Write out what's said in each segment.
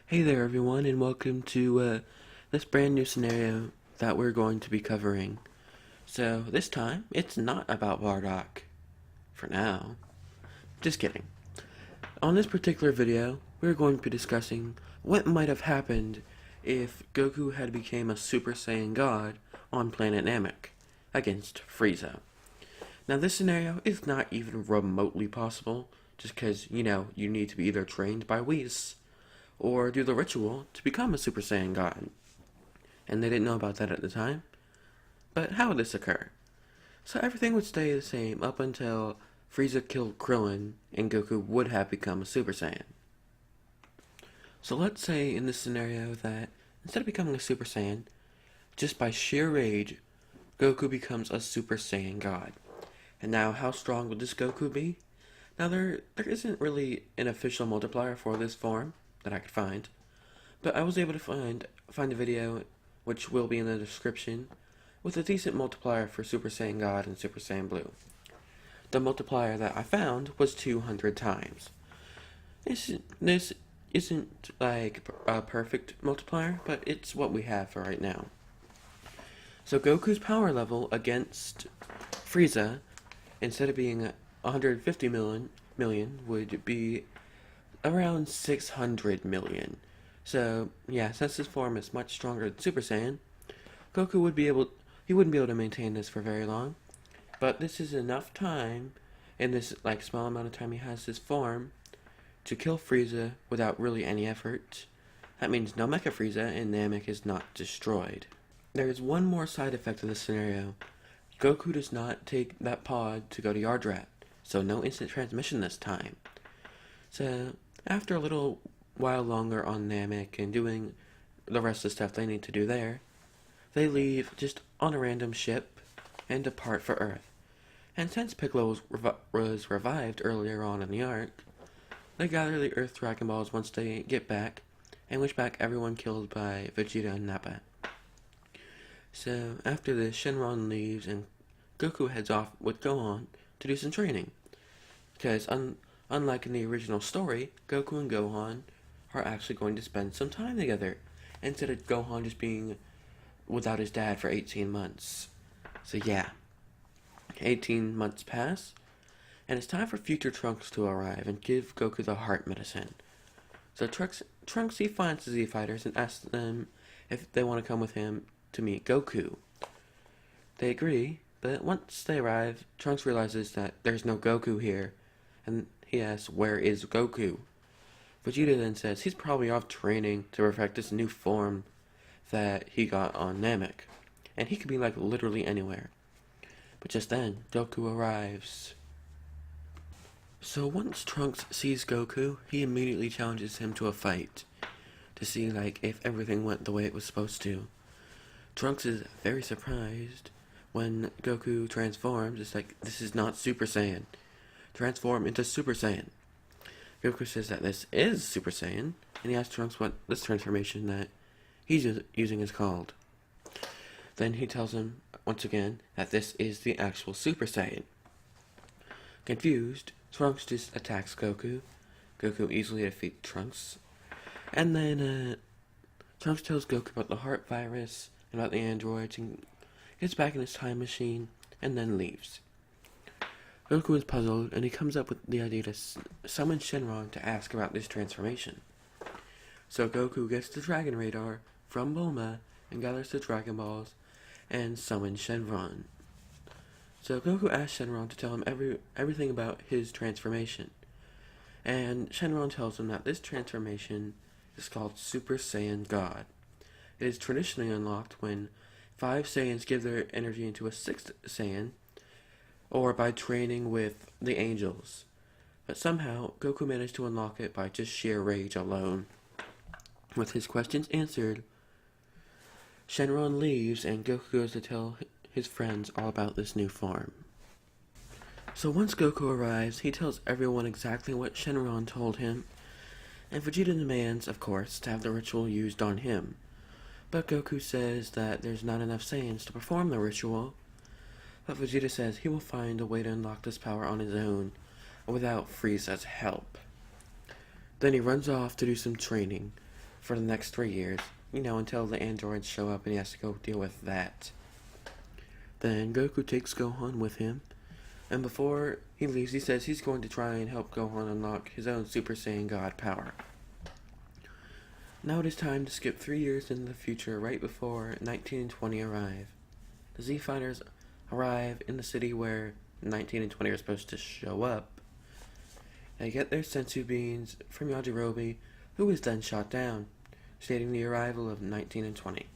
Hey there everyone, and welcome to this brand new scenario that we're going to be covering. So this time, it's not about Bardock. For now. Just kidding. On this particular video, we're going to be discussing what might have happened if Goku had become a Super Saiyan God on planet Namek against Frieza. Now this scenario is not even remotely possible, just because, you need to be either trained by Whis or do the ritual to become a Super Saiyan God. And they didn't know about that at the time. But how would this occur? So everything would stay the same up until Frieza killed Krillin and Goku would have become a Super Saiyan. So let's say in this scenario that instead of becoming a Super Saiyan, just by sheer rage, Goku becomes a Super Saiyan God. And now how strong would this Goku be? Now there isn't really an official multiplier for this form that I could find, but I was able to find a video, which will be in the description, with a decent multiplier for Super Saiyan God and Super Saiyan Blue. The multiplier that I found was 200 times. This isn't like a perfect multiplier, but it's what we have for right now. So Goku's power level against Frieza, instead of being 150 million, would be around 600 million. So, yeah, since this form is much stronger than Super Saiyan, Goku wouldn't be able to maintain this for very long. But this is enough time, in this small amount of time he has this form, to kill Frieza without really any effort. That means no Mecha Frieza and Namek is not destroyed. There is one more side effect of this scenario. Goku does not take that pod to go to Yardrat, so no instant transmission this time. So, after a little while longer on Namek and doing the rest of the stuff they need to do there, they leave just on a random ship and depart for Earth. And since Piccolo was revived earlier on in the arc, they gather the Earth Dragon Balls once they get back and wish back everyone killed by Vegeta and Nappa. So after this, Shenron leaves and Goku heads off with Gohan to do some training. Because unlike in the original story, Goku and Gohan are actually going to spend some time together, instead of Gohan just being without his dad for 18 months. So yeah, 18 months pass, and it's time for future Trunks to arrive and give Goku the heart medicine. So Trunks he finds the Z Fighters and asks them if they want to come with him to meet Goku. They agree, but once they arrive, Trunks realizes that there's no Goku here, and he asks, where is Goku? Vegeta then says he's probably off training to perfect this new form that he got on Namek, and he could be literally anywhere. But just then, Goku arrives. So once Trunks sees Goku, he immediately challenges him to a fight, to see if everything went the way it was supposed to. Trunks is very surprised when Goku transforms. It's this is not Super Saiyan. Transform into Super Saiyan. Goku says that this is Super Saiyan, and he asks Trunks what this transformation that he's using is called. Then he tells him, once again, that this is the actual Super Saiyan. Confused, Trunks just attacks Goku. Goku easily defeats Trunks. And then, Trunks tells Goku about the heart virus and about the androids, and gets back in his time machine, and then leaves. Goku is puzzled, and he comes up with the idea to summon Shenron to ask about this transformation. So Goku gets the Dragon Radar from Bulma and gathers the Dragon Balls and summons Shenron. So Goku asks Shenron to tell him everything about his transformation. And Shenron tells him that this transformation is called Super Saiyan God. It is traditionally unlocked when 5 Saiyans give their energy into a 6th Saiyan, or by training with the angels. But somehow, Goku managed to unlock it by just sheer rage alone. With his questions answered, Shenron leaves and Goku goes to tell his friends all about this new form. So once Goku arrives, he tells everyone exactly what Shenron told him, and Vegeta demands, of course, to have the ritual used on him. But Goku says that there's not enough Saiyans to perform the ritual, but Vegeta says he will find a way to unlock this power on his own, without Frieza's help. Then he runs off to do some training, for the next 3 years, until the androids show up and he has to go deal with that. Then Goku takes Gohan with him, and before he leaves, he says he's going to try and help Gohan unlock his own Super Saiyan God power. Now it is time to skip 3 years into the future, right before 19 and 20 arrive. The Z Fighters arrive in the city where 19 and 20 are supposed to show up. They get their sensu beans from Yajirobe, who is then shot down, stating the arrival of 19 and 20.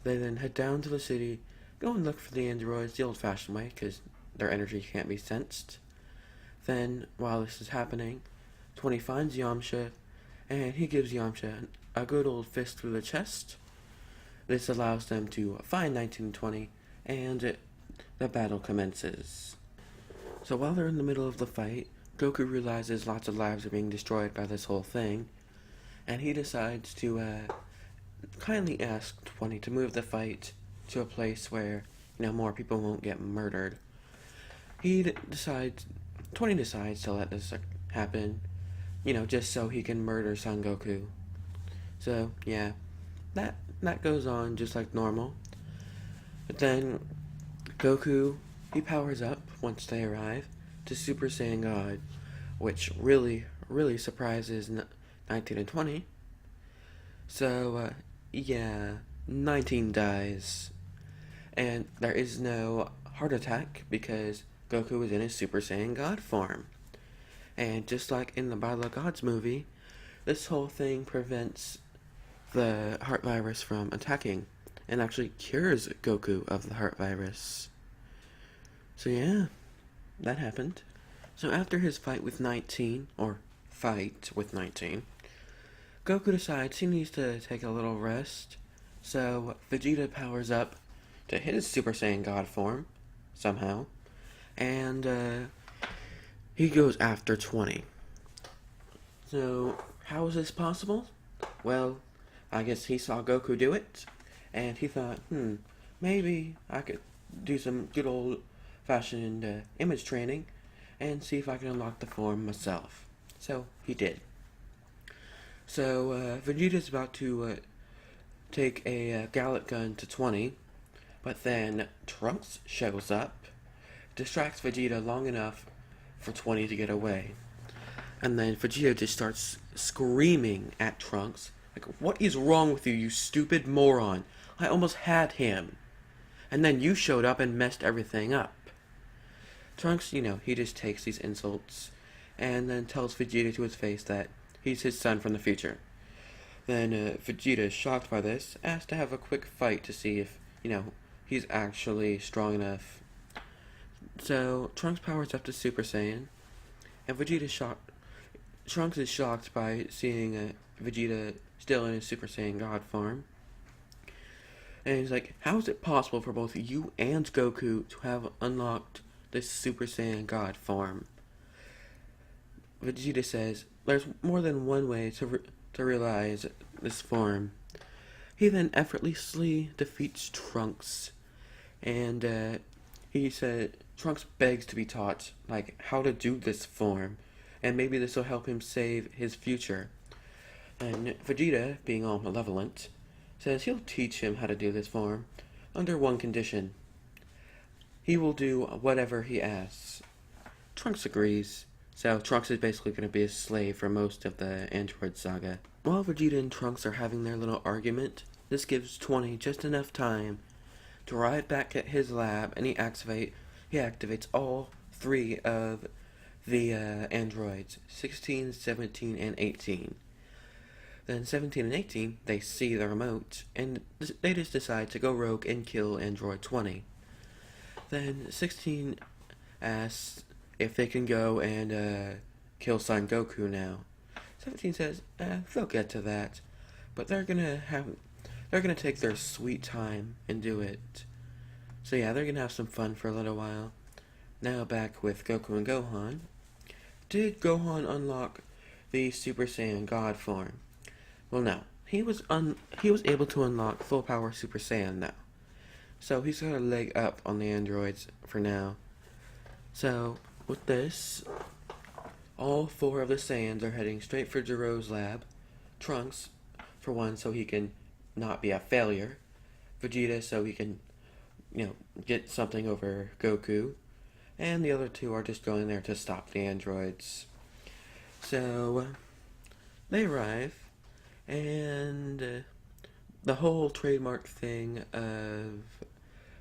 They then head down to the city, go and look for the androids the old-fashioned way, because their energy can't be sensed. Then, while this is happening, 20 finds Yamcha, and he gives Yamcha a good old fist through the chest. This allows them to find 19 and 20, and the battle commences. So while they're in the middle of the fight, Goku realizes lots of lives are being destroyed by this whole thing, and he decides to kindly ask 20 to move the fight to a place where, more people won't get murdered. 20 decides to let this happen, just so he can murder Son Goku. So, yeah, that goes on just like normal. But then, Goku, he powers up once they arrive to Super Saiyan God, which really, really surprises 19 and 20. So, yeah, 19 dies. And there is no heart attack because Goku is in his Super Saiyan God form. And just like in the Battle of Gods movie, this whole thing prevents the heart virus from attacking and actually cures Goku of the heart virus. So yeah, that happened. So after his fight with 19, Goku decides he needs to take a little rest. So Vegeta powers up to his Super Saiyan God form, somehow. And he goes after 20. So how is this possible? Well, I guess he saw Goku do it, and he thought, maybe I could do some good old-fashioned image training and see if I can unlock the form myself. So he did. So Vegeta's about to take a Gallic gun to 20, but then Trunks shows up, distracts Vegeta long enough for 20 to get away. And then Vegeta just starts screaming at Trunks, like, "What is wrong with you, you stupid moron? I almost had him. And then you showed up and messed everything up." Trunks, he just takes these insults and then tells Vegeta to his face that he's his son from the future. Then Vegeta, shocked by this, asks to have a quick fight to see if, he's actually strong enough. So Trunks powers up to Super Saiyan, and Trunks is shocked by seeing Vegeta still in his Super Saiyan God form. And he's like, how is it possible for both you and Goku to have unlocked this Super Saiyan God form? Vegeta says, there's more than one way to realize this form. He then effortlessly defeats Trunks, and he said Trunks begs to be taught, how to do this form, and maybe this will help him save his future. And Vegeta, being all malevolent, says he'll teach him how to do this form, under one condition. He will do whatever he asks. Trunks agrees, so Trunks is basically going to be a slave for most of the Android saga. While Vegeta and Trunks are having their little argument, this gives 20 just enough time to arrive back at his lab, and he activates all 3 of the androids, 16, 17, and 18. Then 17 and 18, they see the remote, and they just decide to go rogue and kill android 20. Then 16 asks if they can go and kill Son Goku now. 17 says, they'll get to that, but they're gonna take their sweet time and do it. So yeah, they're gonna have some fun for a little while. Now back with Goku and Gohan. Did Gohan unlock the Super Saiyan God form? Well, no. He was able to unlock full power Super Saiyan now. So he's got a leg up on the androids for now. So with this, all 4 of the Saiyans are heading straight for Jiro's lab. Trunks, For one, so he can not be a failure. Vegeta, so he can, get something over Goku. And the other two are just going there to stop the androids. So, they arrive, and the whole trademark thing of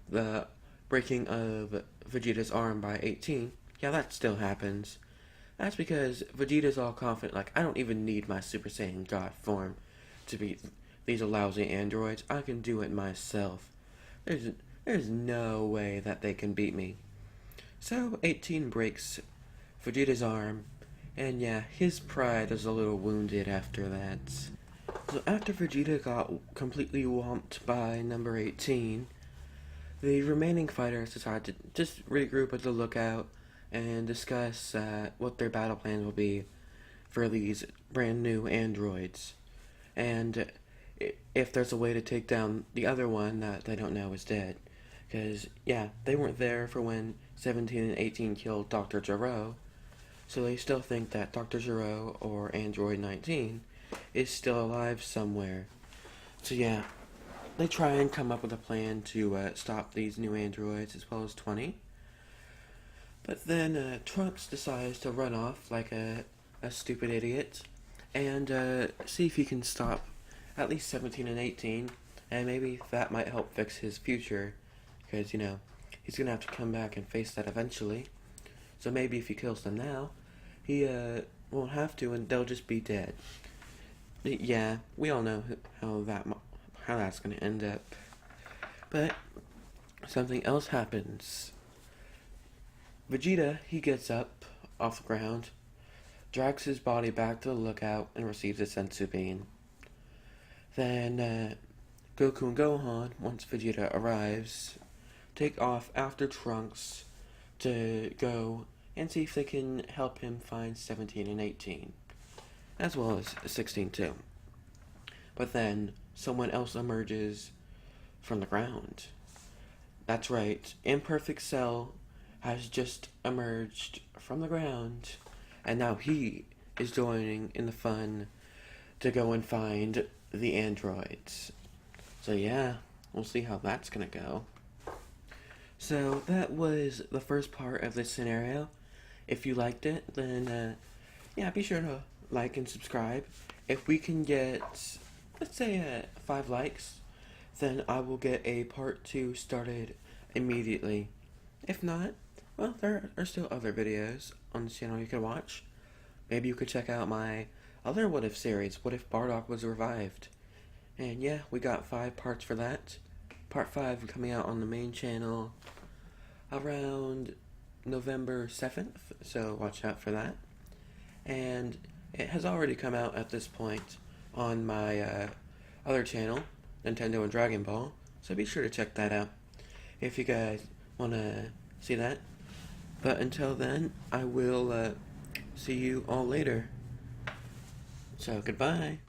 the breaking of Vegeta's arm by 18, yeah, that still happens. That's because Vegeta's all confident, like, I don't even need my Super Saiyan God form to beat these lousy androids. I can do it myself. There's no way that they can beat me. So 18 breaks Vegeta's arm, and yeah, his pride is a little wounded after that. So after Vegeta got completely whomped by number 18, the remaining fighters decide to just regroup at the lookout and discuss what their battle plan will be for these brand new androids. And if there's a way to take down the other one that they don't know is dead. Because, yeah, they weren't there for when 17 and 18 killed Dr. Gero, so they still think that Dr. Gero, or Android 19, is still alive somewhere. So yeah, they try and come up with a plan to stop these new androids as well as 20. But then Trunks decides to run off like a stupid idiot and see if he can stop at least 17 and 18, and maybe that might help fix his future, because, he's going to have to come back and face that eventually. So maybe if he kills them now, he won't have to, and they'll just be dead. Yeah, we all know how that's going to end up. But something else happens. Vegeta, he gets up off the ground, drags his body back to the lookout, and receives a senzu bean. Then Goku and Gohan, once Vegeta arrives, take off after Trunks to go and see if they can help him find 17 and 18, as well as 16 too. But then someone else emerges from the ground. That's right, Imperfect Cell has just emerged from the ground, and now he is joining in the fun to go and find the androids. So yeah, we'll see how that's gonna go. So that was the first part of this scenario. If you liked it, then yeah, be sure to like and subscribe. If we can get, let's say, 5 likes, then I will get a part 2 started immediately. If not, well, there are still other videos on this channel you can watch. Maybe you could check out my other What If series, What If Bardock Was Revived? And yeah, we got 5 parts for that. Part 5 coming out on the main channel around November 7th, so watch out for that. And it has already come out at this point on my other channel, Nintendo and Dragon Ball, so be sure to check that out if you guys want to see that. But until then, I will see you all later. So goodbye.